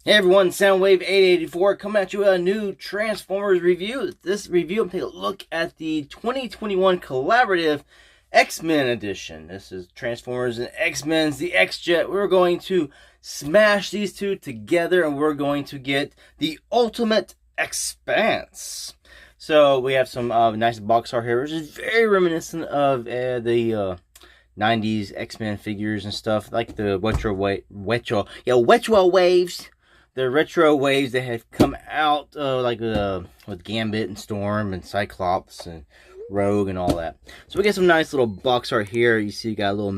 Hey everyone, Soundwave884 coming at you with a new Transformers review. This review, I'm taking a look at the 2021 collaborative X-Men edition. This is Transformers and X-Men's the XJet. We're going to smash these two together and we're going to get the ultimate X-Spanse. So we have some nice box art here, which is very reminiscent of the 90s X-Men figures and stuff, like the retro waves. The retro waves that have come out with Gambit and Storm and Cyclops and Rogue and all that. So we get some nice little box art here. You see, you got a little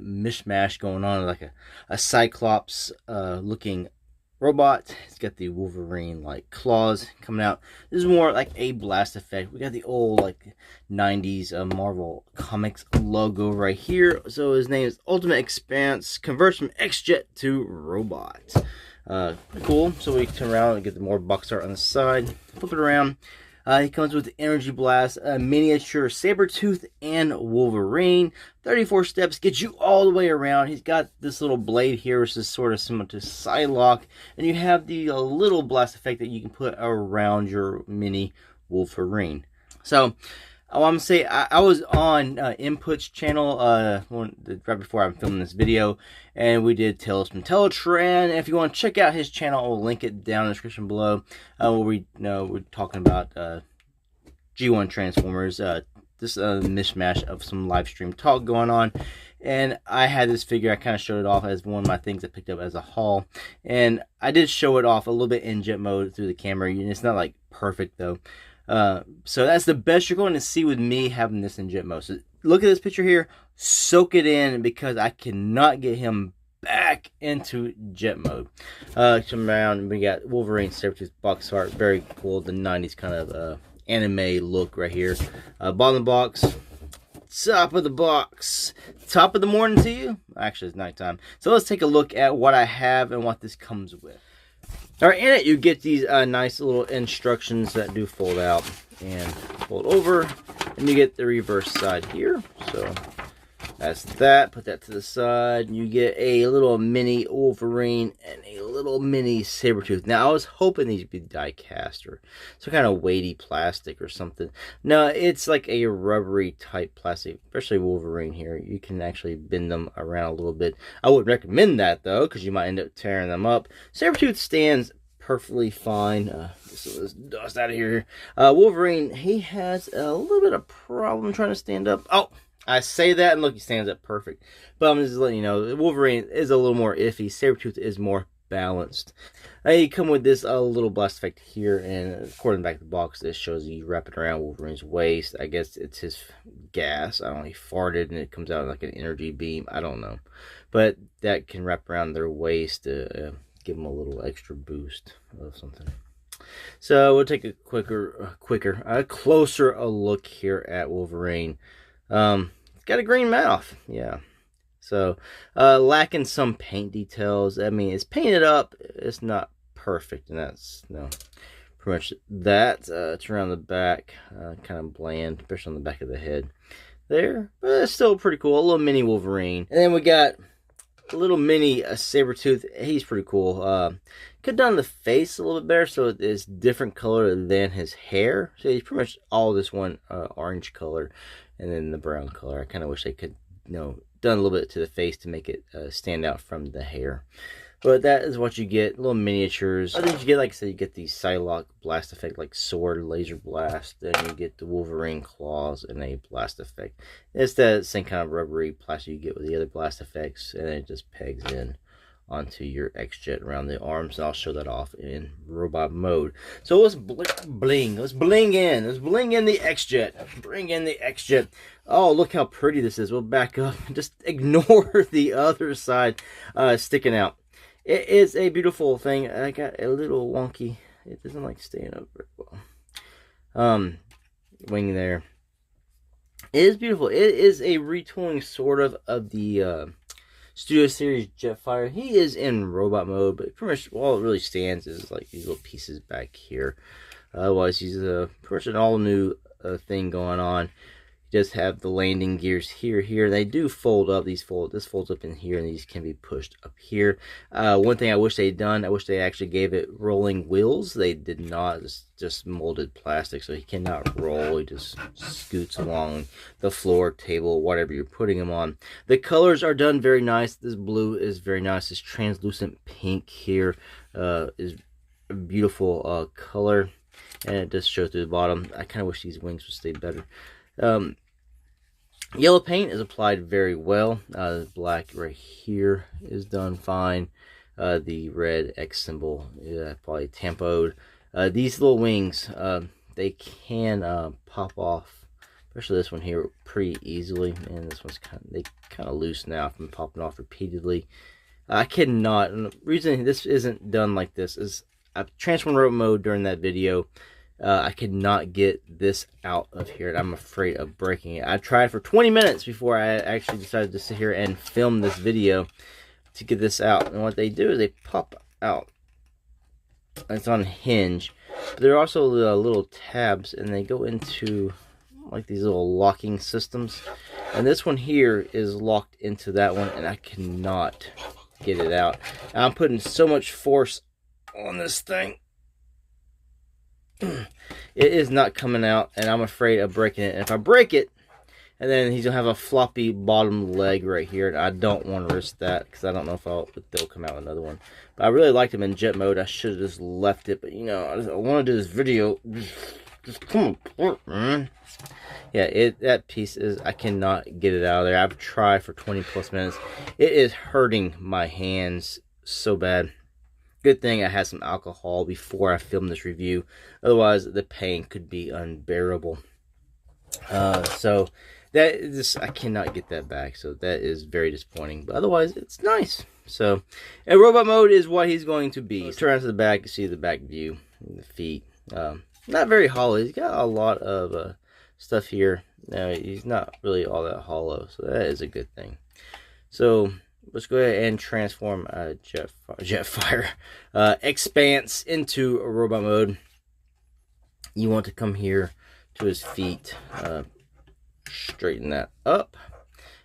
mishmash going on, like a Cyclops looking robot. It's got the Wolverine like claws coming out. This is more like a blast effect. We got the old like 90s Marvel Comics logo right here. So his name is Ultimate X-Spanse, converts from XJet to robot. Cool. So we turn around and get the more box art on the side. Flip it around. He comes with the Energy Blast, a miniature Sabretooth and Wolverine. 34 steps, gets you all the way around. He's got this little blade here, which is sort of similar to Psylocke. And you have the little blast effect that you can put around your mini Wolverine. So, I want to say, I was on Input's channel right before I'm filming this video, and we did Tales from Teletran. If you want to check out his channel, I'll link it down in the description below. Where we're talking about G1 Transformers, this mishmash of some live stream talk going on. And I had this figure, I kind of showed it off as one of my things I picked up as a haul. And I did show it off a little bit in jet mode through the camera. It's not like perfect though. So that's the best you're going to see with me having this in jet mode. So look at this picture here, soak it in, because I cannot get him back into jet mode. Come around and we got Wolverine Sabretooth box art, very cool, the 90s kind of anime look right here. Bottom box, top of the box, top of the morning to you. Actually, it's nighttime. So let's take a look at what I have and what this comes with. Alright, in it you get these nice little instructions that do fold out and fold over, and you get the reverse side here. So that's that. Put that to the side, and you get a little mini Wolverine and a little mini Sabretooth. Now I was hoping these would be die cast or some kind of weighty plastic or something. No, it's like a rubbery type plastic, especially Wolverine here. You can actually bend them around a little bit. I wouldn't recommend that though, because you might end up tearing them up. Sabretooth stands perfectly fine. So let's dust out of here. Wolverine, he has a little bit of problem trying to stand up. Oh, I say that and look, he stands up perfect. But I'm just letting you know, Wolverine is a little more iffy. Sabretooth is more balanced. You come with this little blast effect here, and according to the back of the box, this shows you wrap it around Wolverine's waist. I guess it's his gas. I don't know, he farted and it comes out like an energy beam. I don't know. But that can wrap around their waist to give them a little extra boost of something. So we'll take a closer look here at Wolverine. It's got a green mouth, yeah. So lacking some paint details. I mean, it's painted up. It's not perfect, and that's pretty much that. It's around the back, kind of bland, especially on the back of the head there, but it's still pretty cool. A little mini Wolverine, and then we got a little mini Sabretooth. He's pretty cool. Could have done the face a little bit better, so it's different color than his hair. So he's pretty much all this one orange color, and then the brown color. I kind of wish they could, done a little bit to the face to make it stand out from the hair. But that is what you get, little miniatures. I think you get, like I said, you get the Psylocke blast effect, like sword, laser blast. Then you get the Wolverine claws and a blast effect. It's that same kind of rubbery plastic you get with the other blast effects, and it just pegs in onto your XJet around the arms. And I'll show that off in robot mode. So let's bling. Let's bling in. Let's bling in the XJet. Bring in the XJet. Oh, look how pretty this is. We'll back up. Just ignore the other side sticking out. It is a beautiful thing. I got a little wonky. It doesn't like staying up very well. Wing there. It is beautiful. It is a retooling sort of the Studio Series Jetfire. He is in robot mode, but pretty much all it really stands is like these little pieces back here. Otherwise, he's pretty much an all new thing going on. Just have the landing gears here. They do fold up. This folds up in here, and these can be pushed up here. One thing I wish they'd done, I wish they actually gave it rolling wheels. They did not. It's just molded plastic, so he cannot roll. He just scoots along the floor, table, whatever you're putting him on. The colors are done very nice. This blue is very nice. This translucent pink here is a beautiful color, and it does show through the bottom. I kind of wish these wings would stay better. Yellow paint is applied very well. The black right here is done fine. The red X symbol, probably tampoed. These little wings, they can pop off, especially this one here, pretty easily. And this one's kind of loose now from popping off repeatedly. I cannot. And the reason this isn't done like this is I've transformed robot mode during that video. I could not get this out of here, and I'm afraid of breaking it. I tried for 20 minutes before I actually decided to sit here and film this video to get this out. And what they do is they pop out. It's on a hinge. But there are also little tabs, and they go into like these little locking systems. And this one here is locked into that one, and I cannot get it out. And I'm putting so much force on this thing. It is not coming out, and I'm afraid of breaking it. And if I break it, and then he's gonna have a floppy bottom leg right here, and I don't want to risk that because I don't know if they'll come out with another one. But I really liked him in jet mode. I should have just left it, but you know, I want to do this video. Just come on, man. Yeah, that piece is, I cannot get it out of there. I've tried for 20 plus minutes. It is hurting my hands so bad. Good thing I had some alcohol before I filmed this review. Otherwise, the pain could be unbearable. So that is, I cannot get that back. So that is very disappointing. But otherwise, it's nice. So, and robot mode is what he's going to be. Turn out to the back, you see the back view, the feet. Not very hollow. He's got a lot of stuff here. No, he's not really all that hollow. So that is a good thing. So let's go ahead and transform Jetfire X-Spanse into a robot mode. You want to come here to his feet, straighten that up.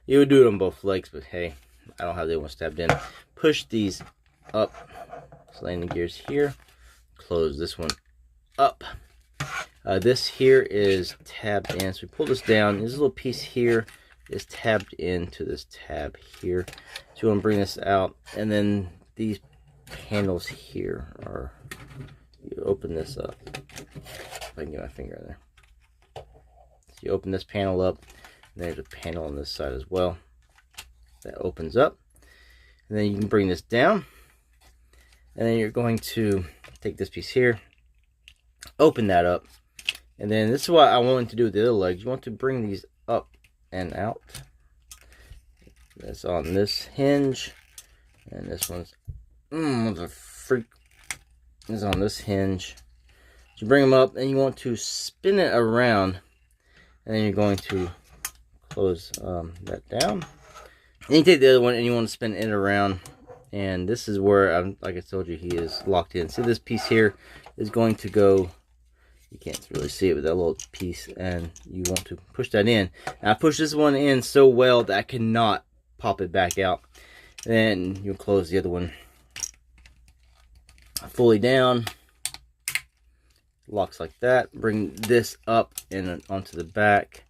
You would do it on both legs, but hey, I don't have the other one stabbed in. Push these up, landing gears here. Close this one up. This here is tabbed in, so we pull this down. This little piece here is tabbed into this tab here. So you want to bring this out, and then these handles here are, you open this up. If I can get my finger in there. So you open this panel up, and there's a panel on this side as well that opens up. And then you can bring this down, and then you're going to take this piece here, open that up, and then this is what I want to do with the other legs. You want to bring these up and out. That's on this hinge, and this one's the freak is on this hinge. So you bring them up, and you want to spin it around, and then you're going to close that down. And you take the other one, and you want to spin it around, and this is where, like I told you, he is locked in. So this piece here is going to go. You can't really see it with that little piece, and you want to push that in. Now, I pushed this one in so well that I cannot pop it back out. Then you'll close the other one fully down. Locks like that. Bring this up and onto the back.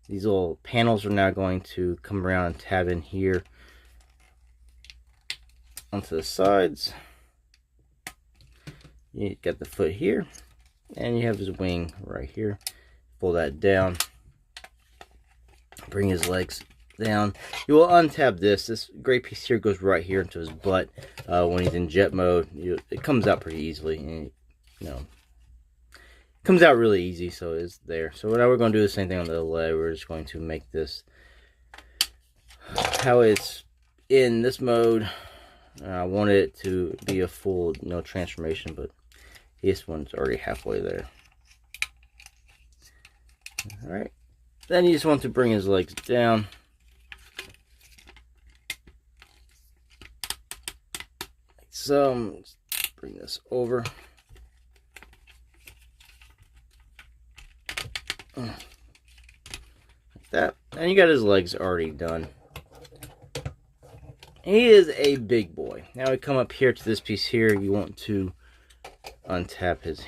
These little panels are now going to come around and tab in here onto the sides. You got the foot here. And you have his wing right here. Pull that down. Bring his legs down. You will untab this. This gray piece here goes right here into his butt. When he's in jet mode, it comes out pretty easily. And, you know, it comes out really easy, so it's there. So now we're going to do the same thing on the other leg. We're just going to make this how it's in this mode. I wanted it to be a full transformation, but this one's already halfway there. Alright. Then you just want to bring his legs down. Like so. Let's bring this over. Like that. And you got his legs already done. He is a big boy. Now we come up here to this piece here. You want to untap his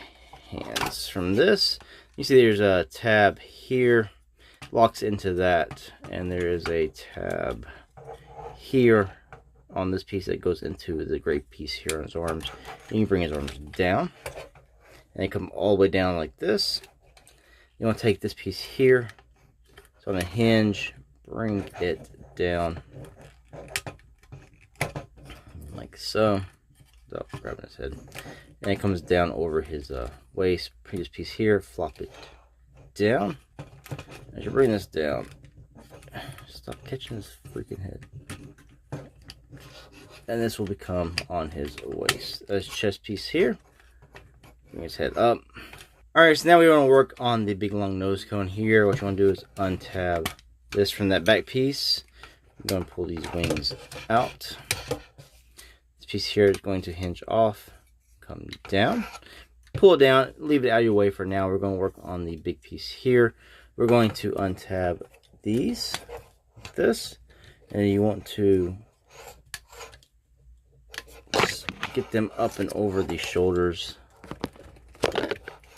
hands from this. You see there's a tab here, locks into that, and there is a tab here on this piece that goes into the gray piece here on his arms. And you bring his arms down, and they come all the way down like this. You want to take this piece here, so on a hinge, bring it down like so. Without grabbing his head, and it comes down over his waist. Bring this piece here, flop it down. As you bring this down, stop catching his freaking head. And this will become on his waist. This chest piece here. Bring his head up. Alright, so now we want to work on the big long nose cone here. What you want to do is untab this from that back piece. I'm going to pull these wings out. This piece here is going to hinge off. Come down. Pull it down. Leave it out of your way for now. We're going to work on the big piece here. We're going to untab these. Like this. And you want to get them up and over the shoulders.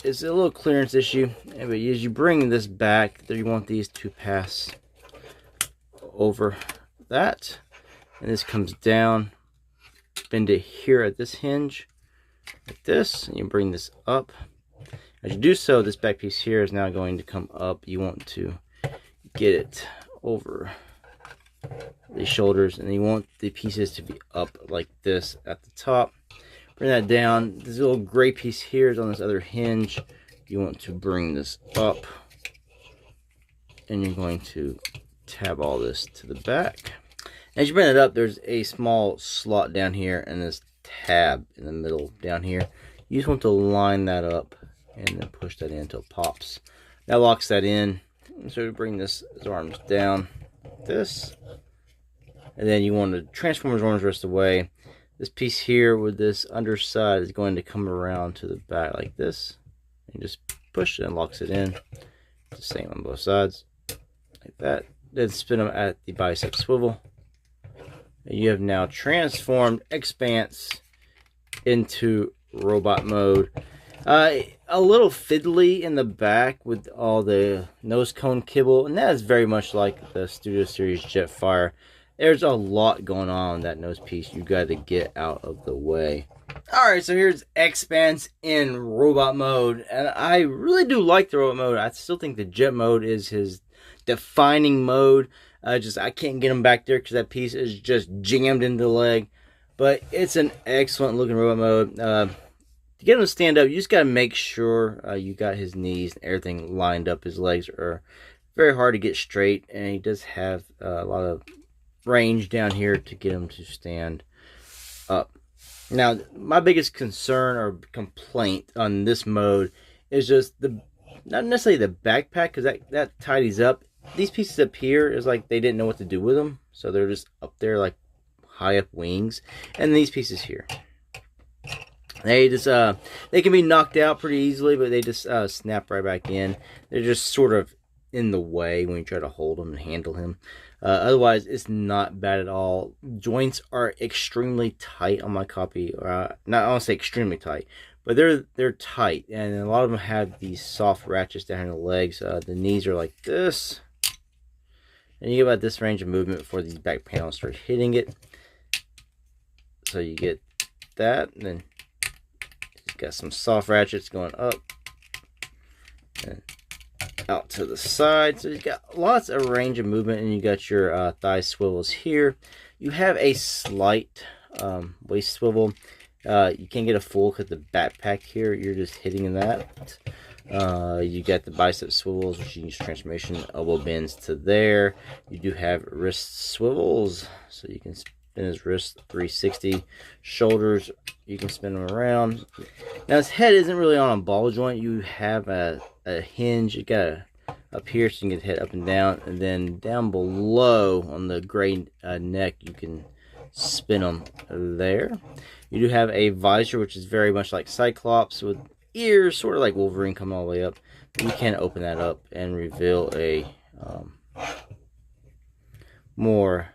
It's a little clearance issue, but as you bring this back, you want these to pass over that, and this comes down, bend it here at this hinge, like this, and you bring this up. As you do so, this back piece here is now going to come up. You want to get it over the shoulders, and you want the pieces to be up like this at the top. Bring that down. This little gray piece here is on this other hinge. You want to bring this up, and you're going to tab all this to the back. As you bring it up, there's a small slot down here and this tab in the middle down here. You just want to line that up and then push that in until it pops. That locks that in. So we bring his arms down like this, and then you want to transform his arms the rest of the way. This piece here with this underside is going to come around to the back like this. And just push it and locks it in. It's the same on both sides. Like that. Then spin them at the bicep swivel. And you have now transformed X-Spanse into robot mode. A little fiddly in the back with all the nose cone kibble. And that is very much like the Studio Series Jetfire. There's a lot going on that nose piece. You got to get out of the way. Alright, so here's X-Spanse in robot mode. And I really do like the robot mode. I still think the jet mode is his defining mode. I can't get him back there because that piece is just jammed into the leg. But it's an excellent looking robot mode. To get him to stand up, you just got to make sure you got his knees and everything lined up. His legs are very hard to get straight. And he does have a lot of range down here to get him to stand up. Now, my biggest concern or complaint on this mode is just not necessarily the backpack, because that tidies up. These pieces up here is like they didn't know what to do with them, so they're just up there like high up wings. And these pieces here, they just they can be knocked out pretty easily, but they just snap right back in. They're just sort of in the way when you try to hold him and handle him. Otherwise, it's not bad at all. Joints are extremely tight on my copy. Not I don't say extremely tight, but they're tight, and a lot of them have these soft ratchets down in the legs. The knees are like this, and you get about this range of movement before these back panels start hitting it. So you get that, and then you've got some soft ratchets going up and out to the side. So you've got lots of range of movement, and you got your thigh swivels here. You have a slight waist swivel. You can't get a full because the backpack here, you're just hitting that. You got the bicep swivels, which you use transformation elbow bends to there. You do have wrist swivels, so you can spin his wrist 360. Shoulders, you can spin them around. Now his head isn't really on a ball joint. You have a hinge. You got up here, so you can get the head up and down, and then down below on the gray neck, you can spin them there. You do have a visor, which is very much like Cyclops, with ears sort of like Wolverine coming all the way up. You can open that up and reveal a more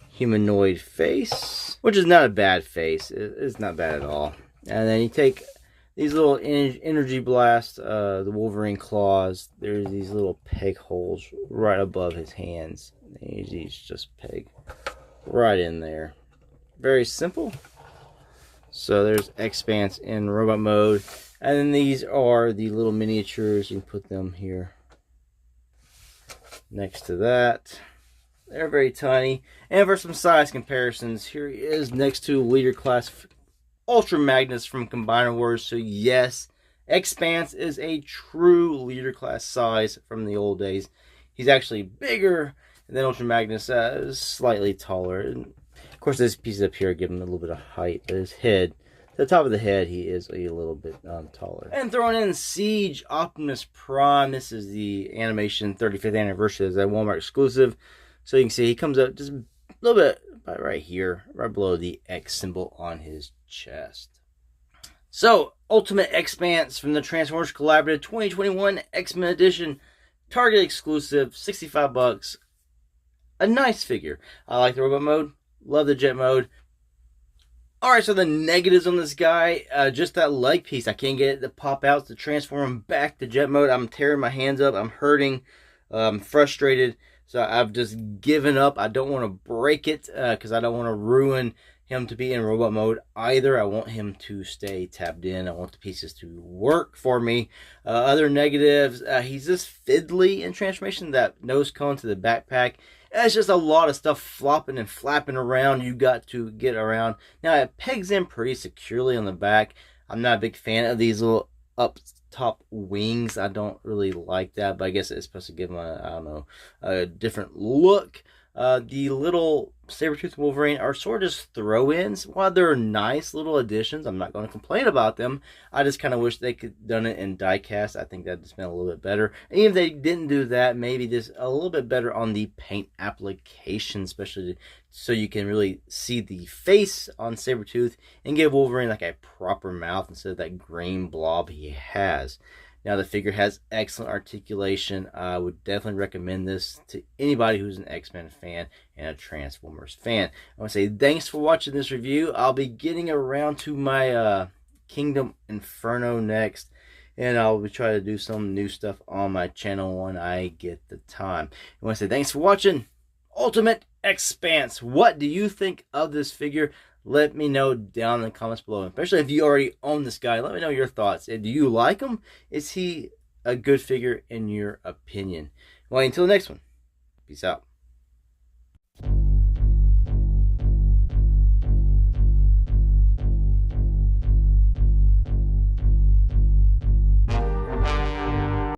humanoid face, which is not a bad face. It's not bad at all. And then you take these little energy blasts, the Wolverine claws. There's these little peg holes right above his hands. These just peg right in there. Very simple. So there's X-Spanse in robot mode. And then these are the little miniatures. You can put them here next to that. They're very tiny. And for some size comparisons, here he is next to Leader Class Ultra Magnus from Combiner Wars. So yes, X-Spanse is a true Leader Class size from the old days. He's actually bigger than Ultra Magnus, is slightly taller. And of course, this piece up here give him a little bit of height, but his head, the top of the head, he is a little bit taller. And throwing in Siege Optimus Prime. This is the animation 35th anniversary. It's a Walmart exclusive. So you can see he comes up just a little bit right here, right below the X symbol on his chest. So, Ultimate X-Spanse from the Transformers Collaborative 2021 X-Men Edition. Target exclusive, 65 bucks. A nice figure. I like the robot mode. Love the jet mode. Alright, so the negatives on this guy, just that leg piece. I can't get it to pop out to transform him back to jet mode. I'm tearing my hands up. I'm hurting. I'm frustrated. So I've just given up. I don't want to break it because I don't want to ruin him to be in robot mode either. I want him to stay tabbed in. I want the pieces to work for me. Other negatives, he's just fiddly in transformation. That nose cone to the backpack. It's just a lot of stuff flopping and flapping around. You got to get around. Now it pegs in pretty securely on the back. I'm not a big fan of these little up top wings. I don't really like that, but I guess it's supposed to give him a, I don't know, a different look. The little Sabretooth Wolverine are sort of just throw-ins. While they're nice little additions, I'm not going to complain about them. I just kind of wish they could done it in die-cast. I think that'd been a little bit better. And even if they didn't do that, maybe just a little bit better on the paint application, especially so you can really see the face on Sabretooth and give Wolverine like a proper mouth instead of that green blob he has. Now, the figure has excellent articulation. I would definitely recommend this to anybody who's an X-Men fan and a Transformers fan. I want to say thanks for watching this review. I'll be getting around to my Kingdom Inferno next, and I'll be trying to do some new stuff on my channel when I get the time. I want to say thanks for watching Ultimate X-Spanse. What do you think of this figure? Let me know down in the comments below. Especially if you already own this guy. Let me know your thoughts. Do you like him? Is he a good figure in your opinion? Well, until the next one. Peace out.